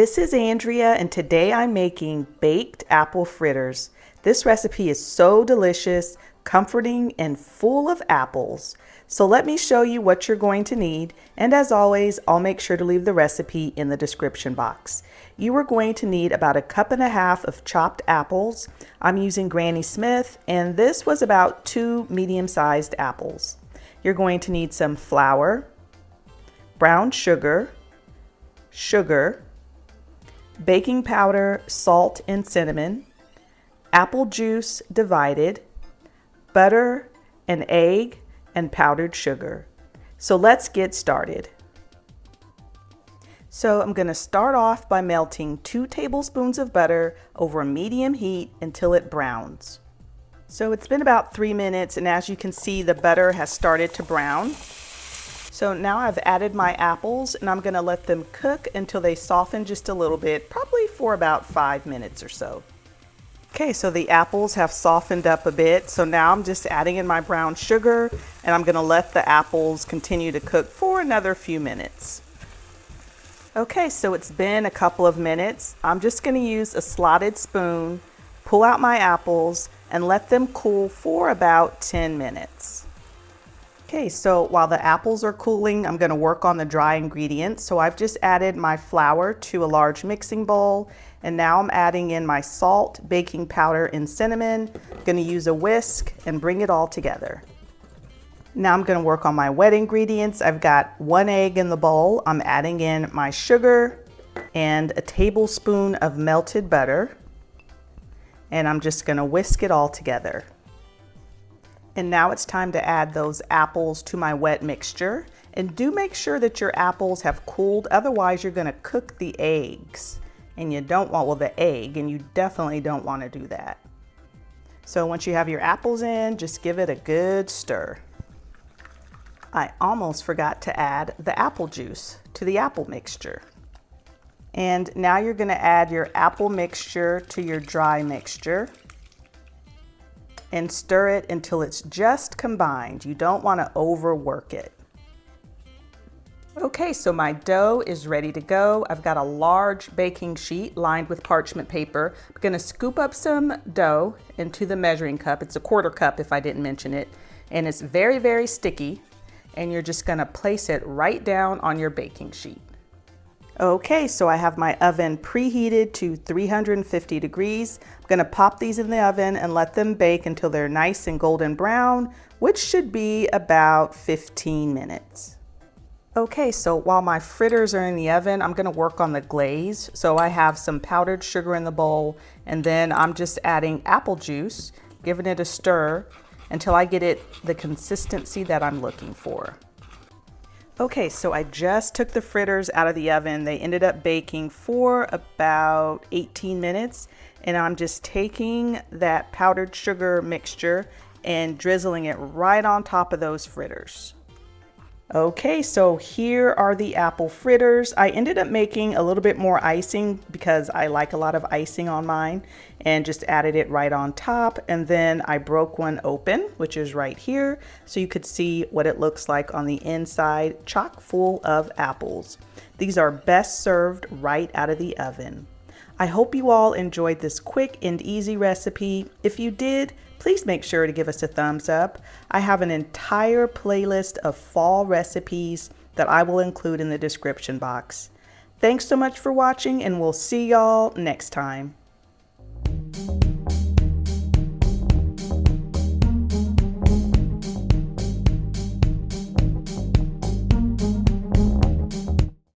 This is Andrea, and today I'm making baked apple fritters. This recipe is so delicious, comforting, and full of apples. So let me show you what you're going to need, and as always, I'll make sure to leave the recipe in the description box. You are going to need about 1.5 cups of chopped apples. I'm using Granny Smith, and this was about 2 medium-sized apples. You're going to need some flour, brown sugar, baking powder, salt, and cinnamon, apple juice divided, butter, an egg, and powdered sugar. So let's get started. So I'm going to start off by melting 2 tablespoons of butter over a medium heat until it browns. So it's been about 3 minutes, and as you can see, the butter has started to brown. So now I've added my apples, and I'm going to let them cook until they soften just a little bit, probably for about 5 minutes or so. Okay, so the apples have softened up a bit, so now I'm just adding in my brown sugar, and I'm going to let the apples continue to cook for another few minutes. Okay, so it's been a couple of minutes. I'm just going to use a slotted spoon, pull out my apples, and let them cool for about 10 minutes. Okay, so while the apples are cooling, I'm going to work on the dry ingredients. So I've just added my flour to a large mixing bowl, and now I'm adding in my salt, baking powder, and cinnamon. I'm going to use a whisk and bring it all together. Now I'm going to work on my wet ingredients. I've got 1 egg in the bowl. I'm adding in my sugar and a tablespoon of melted butter, and I'm just going to whisk it all together. And now it's time to add those apples to my wet mixture. And do make sure that your apples have cooled, otherwise you're going to cook the eggs. And you don't want, well, the egg, and you definitely don't want to do that. So once you have your apples in, just give it a good stir. I almost forgot to add the apple juice to the apple mixture. And now you're going to add your apple mixture to your dry mixture and stir it until it's just combined. You don't want to overwork it. Okay, so my dough is ready to go. I've got a large baking sheet lined with parchment paper. I'm going to scoop up some dough into the measuring cup. It's a 1/4 cup if I didn't mention it. And it's very, very sticky. And you're just going to place it right down on your baking sheet. Okay, so I have my oven preheated to 350 degrees. I'm going to pop these in the oven and let them bake until they're nice and golden brown, which should be about 15 minutes. Okay, so while my fritters are in the oven, I'm going to work on the glaze. So I have some powdered sugar in the bowl, and then I'm just adding apple juice, giving it a stir until I get it the consistency that I'm looking for. Okay, so I just took the fritters out of the oven. They ended up baking for about 18 minutes, and I'm just taking that powdered sugar mixture and drizzling it right on top of those fritters. Okay, so here are the apple fritters. I ended up making a little bit more icing because I like a lot of icing on mine, and just added it right on top. And then I broke one open, which is right here, so you could see what it looks like on the inside, chock full of apples. These are best served right out of the oven. I hope you all enjoyed this quick and easy recipe. If you did, please make sure to give us a thumbs up. I have an entire playlist of fall recipes that I will include in the description box. Thanks so much for watching, and we'll see y'all next time.